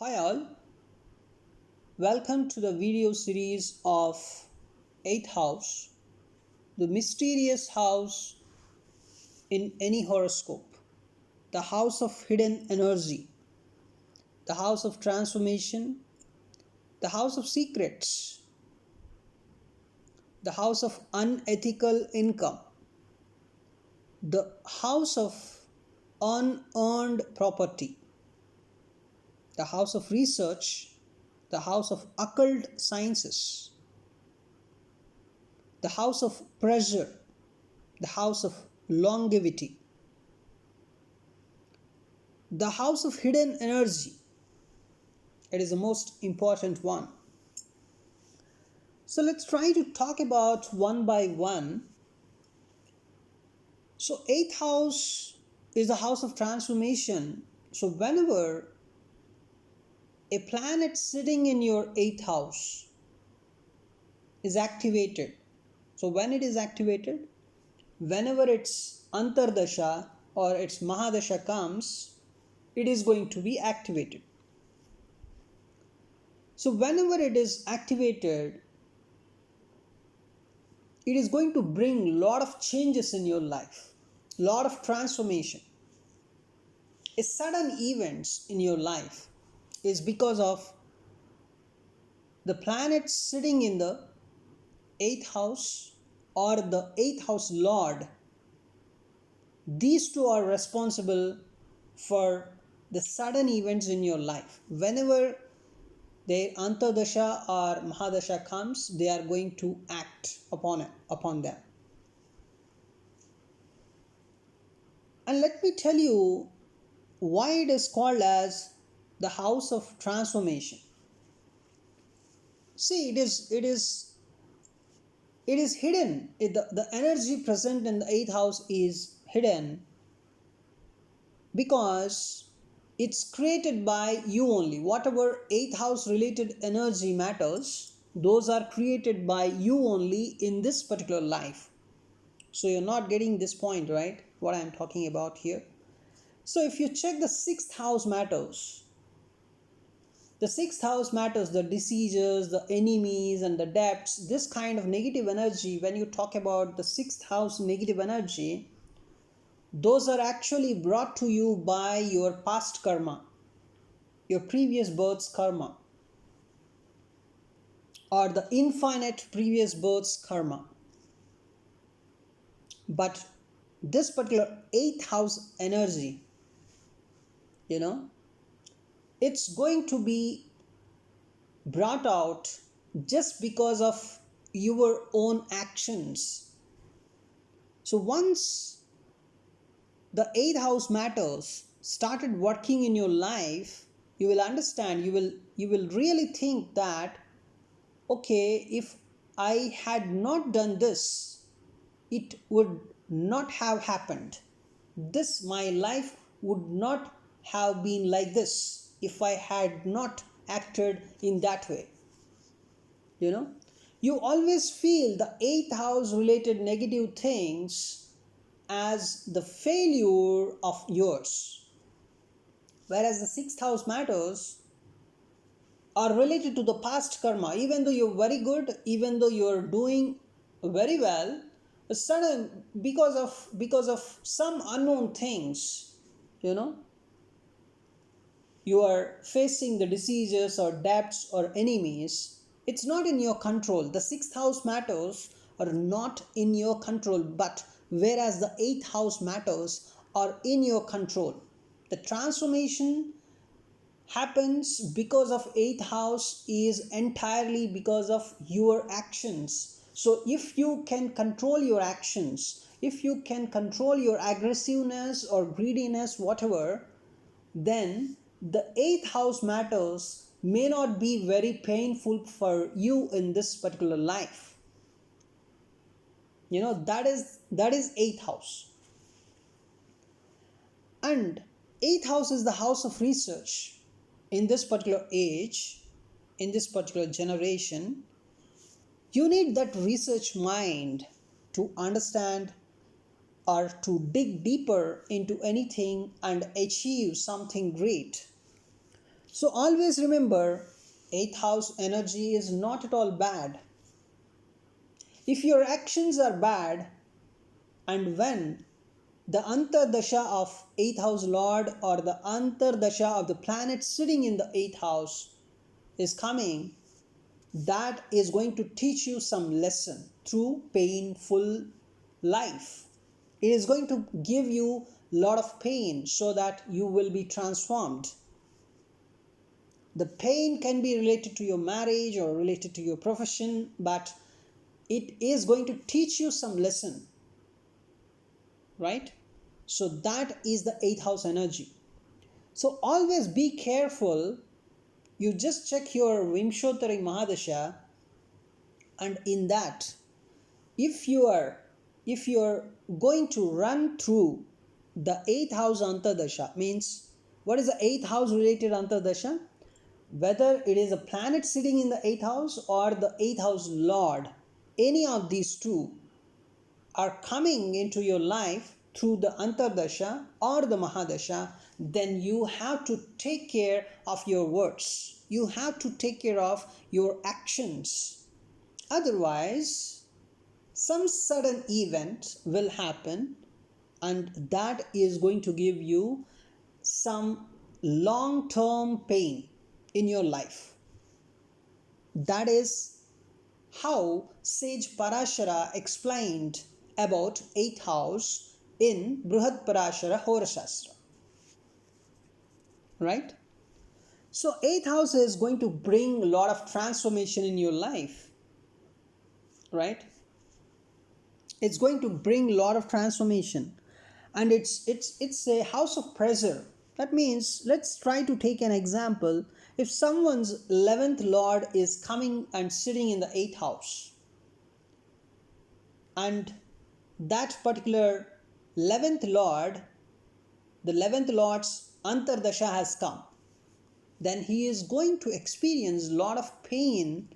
Hi all, welcome to the video series of 8th house, the mysterious house in any horoscope, the house of hidden energy, the house of transformation, the house of secrets, the house of unethical income, the house of unearned property, the house of research, the house of occult sciences, the house of pressure, the house of longevity, the house of hidden energy. It is the most important one. So let's try to talk about one by one. So, eighth house is the house of transformation. So, whenever a planet sitting in your eighth house is activated, so when it is activated, whenever its Antardasha or its Mahadasha comes, it is going to be activated. So, whenever it is activated, it is going to bring a lot of changes in your life, lot of transformation. A sudden events in your life is because of the planets sitting in the 8th house or the 8th house lord. These two are responsible for the sudden events in your life. Whenever their Antardasha or Mahadasha comes, they are going to act upon them. And let me tell you why it is called as the house of transformation. See, it is hidden. The energy present in the 8th house is hidden because it's created by you only. Whatever 8th house related energy matters, those are created by you only in this particular life. So you're not getting this point, right? What I'm talking about here. So if you check the 6th house matters, the 6th house matters, the diseases, the enemies, and the debts, this kind of negative energy. When you talk about the 6th house negative energy, those are actually brought to you by your past karma, your previous birth's karma, or the infinite previous birth's karma. But this particular 8th house energy, it's going to be brought out just because of your own actions. So once the 8th house matters started working in your life, you will understand, you will really think that, okay, if I had not done this, it would not have happened. This, my life would not have been like this if I had not acted in that way. You always feel the 8th house related negative things as the failure of yours, whereas the 6th house matters are related to the past karma. Even though you're very good, even though you're doing very well, sudden because of some unknown things, you are facing the diseases or debts or enemies. It's not in your control. The 6th house matters are not in your control, but whereas the 8th house matters are in your control. The transformation happens because of 8th house is entirely because of your actions. So if you can control your actions, if you can control your aggressiveness or greediness, whatever, then the 8th house matters may not be very painful for you in this particular life. That is 8th house. And 8th house is the house of research. In this particular age, in this particular generation, you need that research mind to understand or to dig deeper into anything and achieve something great. So always remember, 8th house energy is not at all bad. If your actions are bad, and when the antardasha of 8th house lord or the antardasha of the planet sitting in the 8th house is coming, that is going to teach you some lesson through painful life. It is going to give you a lot of pain so that you will be transformed. The pain can be related to your marriage or related to your profession, but it is going to teach you some lesson, right? So that is the 8th house energy. So always be careful. You just check your Vimshottari Mahadasha, and in that, if you are going to run through the 8th house antardasha, means what is the 8th house related antardasha? Whether it is a planet sitting in the 8th house or the 8th house lord, any of these two are coming into your life through the antardasha or the mahadasha, then you have to take care of your words. You have to take care of your actions. Otherwise, some sudden event will happen, and that is going to give you some long term pain in your life. That is how sage Parashara explained about 8th house in Brihad Parashara Horashastra. Right? So 8th house is going to bring a lot of transformation in your life. Right? It's going to bring a lot of transformation, and it's a house of pressure. That means, let's try to take an example. If someone's 11th lord is coming and sitting in the 8th house, and that particular 11th lord, the 11th lord's antardasha has come, then he is going to experience a lot of pain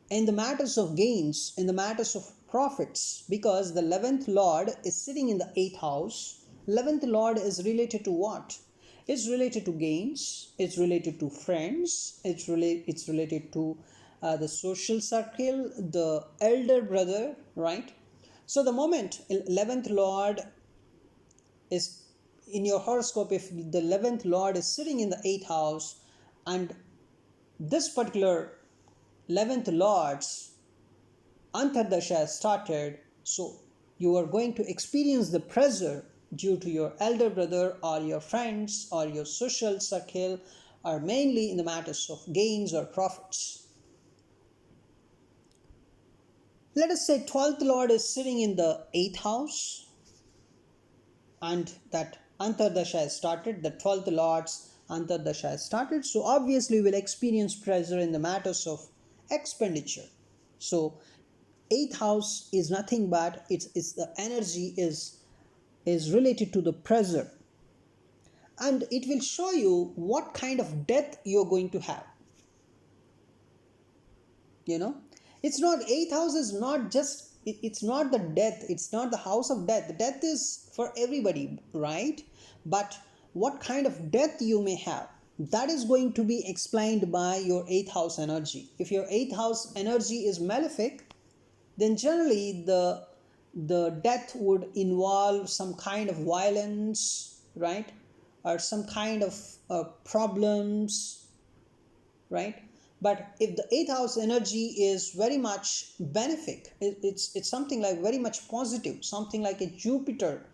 in the matters of gains, in the matters of profits, because the 11th lord is sitting in the 8th house. 11th lord is related to what? It's related to gains, it's related to friends, it's related to the social circle, the elder brother, right? So the moment 11th lord is in your horoscope, if the 11th lord is sitting in the 8th house, and this particular 11th lord's antardasha has started, so you are going to experience the pressure due to your elder brother or your friends or your social circle, or mainly in the matters of gains or profits. Let us say 12th lord is sitting in the 8th house, and that antardasha has started, the 12th lord's antardasha has started, so obviously we will experience pressure in the matters of expenditure. So 8th house is nothing but it's the energy is related to the pressure, and it will show you what kind of death you're going to have. You know, it's not 8th house is not just it's not the death, it's not the house of death. The death is for everybody, right? But what kind of death you may have, that is going to be explained by your 8th house energy. If your 8th house energy is malefic, then generally the death would involve some kind of violence, right? Or some kind of problems, right? But if the 8th house energy is very much benefic, it's something like very much positive, something like a Jupiter,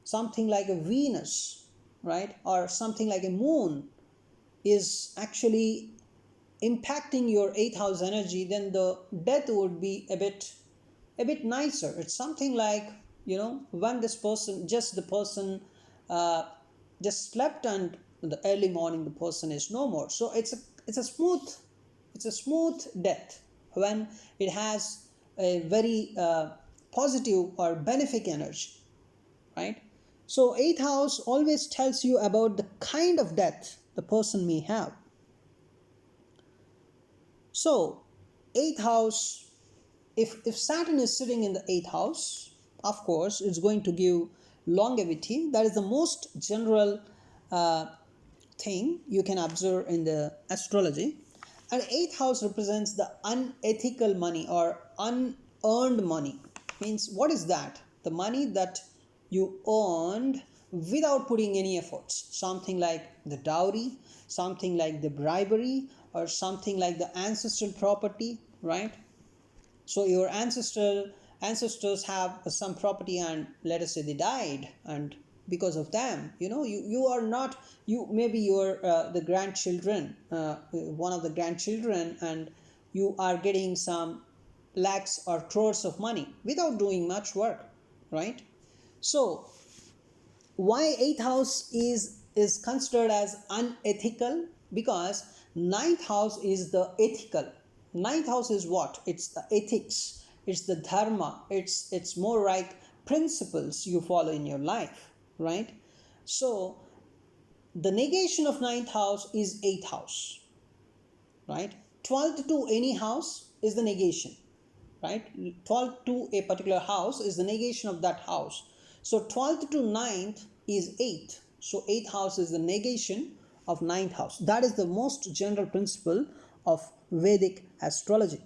something like a Venus, right? Or something like a moon is actually impacting your 8th house energy, then the death would be a bit nicer. It's something like, when this person, just the person just slept, and in the early morning the person is no more. So it's a smooth death when it has a very positive or benefic energy, right? So 8th house always tells you about the kind of death the person may have. So 8th house, if Saturn is sitting in the 8th house, of course it's going to give longevity. That is the most general thing you can observe in the astrology. And eighth house represents the unethical money or unearned money. Means what is that? The money that you earned without putting any efforts. Something like the dowry, something like the bribery, or something like the ancestral property, right? So your ancestors have some property, and let us say they died, and because of them, you are not, you maybe you're the grandchildren, one of the grandchildren, and you are getting some lakhs or crores of money without doing much work, right? So why eighth house is considered as unethical? Because ninth house is the ethical. Ninth house is what? It's the ethics, it's the dharma, it's more like principles you follow in your life, right? So the negation of ninth house is eighth house, right? 12th to any house is the negation, right? 12th to a particular house is the negation of that house. So 12th to ninth is 8th. So 8th house is the negation of ninth house. That is the most general principle of Vedic astrology.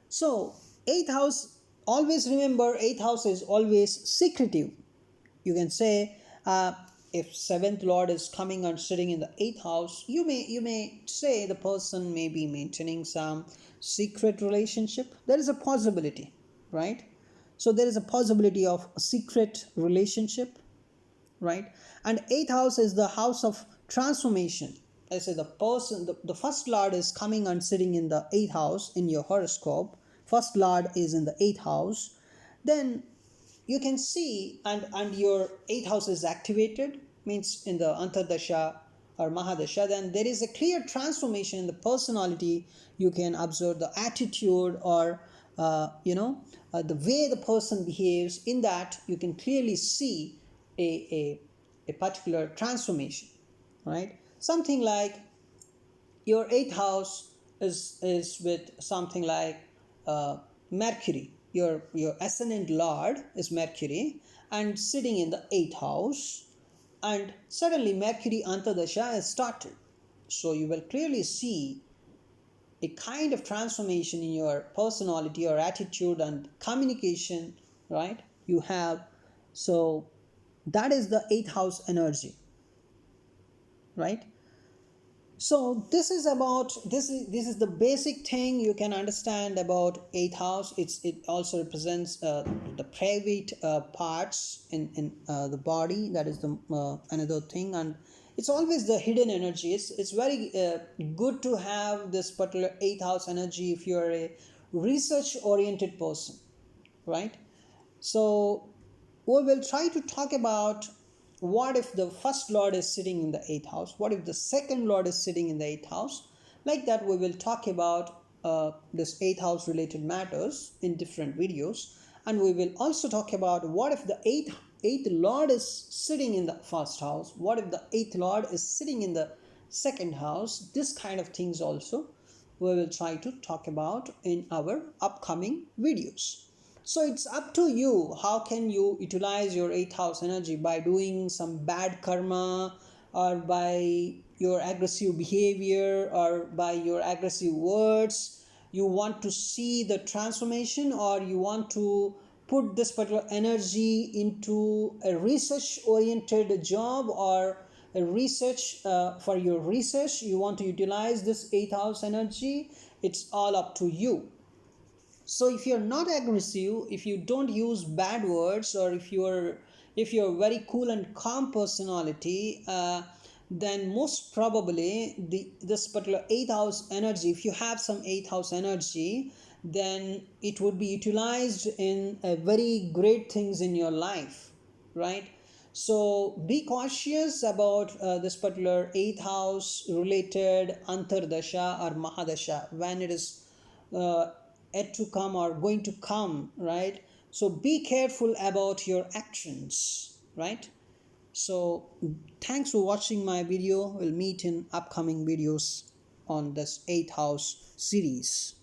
So 8th house, always remember, 8th house is always secretive. You can say, if seventh lord is coming and sitting in the eighth house, you may say the person may be maintaining some secret relationship. There is a possibility, right? So there is a possibility of a secret relationship, right? And eighth house is the house of transformation. I say the person, the first lord is coming and sitting in the eighth house in your horoscope. First lord is in the eighth house. Then you can see, and your eighth house is activated, means in the antardasha or mahadasha, then there is a clear transformation in the personality. You can observe the attitude, or the way the person behaves. In that you can clearly see a particular transformation, right? Something like your eighth house is with something like Mercury. Your ascendant lord is Mercury and sitting in the eighth house, and suddenly Mercury Antardasha has started. So you will clearly see a kind of transformation in your personality or attitude and communication, right? You have, so that is the eighth house energy, right? So this is the basic thing you can understand about eighth house. It also represents the private parts in the body. That is the another thing, and it's always the hidden energy. It's very good to have this particular eighth house energy if you are a research oriented person, right? So we will try to talk about, what if the first lord is sitting in the eighth house? What if the second lord is sitting in the eighth house? Like that, we will talk about this eighth house related matters in different videos. And we will also talk about, what if the eighth lord is sitting in the first house? What if the eighth lord is sitting in the second house? This kind of things also we will try to talk about in our upcoming videos. So it's up to you. How can you utilize your eighth house energy? By doing some bad karma, or by your aggressive behavior, or by your aggressive words? You want to see the transformation, or you want to put this particular energy into a research oriented job, or a research for your research? You want to utilize this eighth house energy? It's all up to you. So if you're not aggressive, if you don't use bad words, or if you're very cool and calm personality, then most probably this particular eighth house energy, if you have some eighth house energy, then it would be utilized in very great things in your life, right? So be cautious about this particular eighth house related antardasha or mahadasha when it is uh, yet to come or going to come, right? So be careful about your actions, right? So thanks for watching my video. We'll meet in upcoming videos on this eighth house series.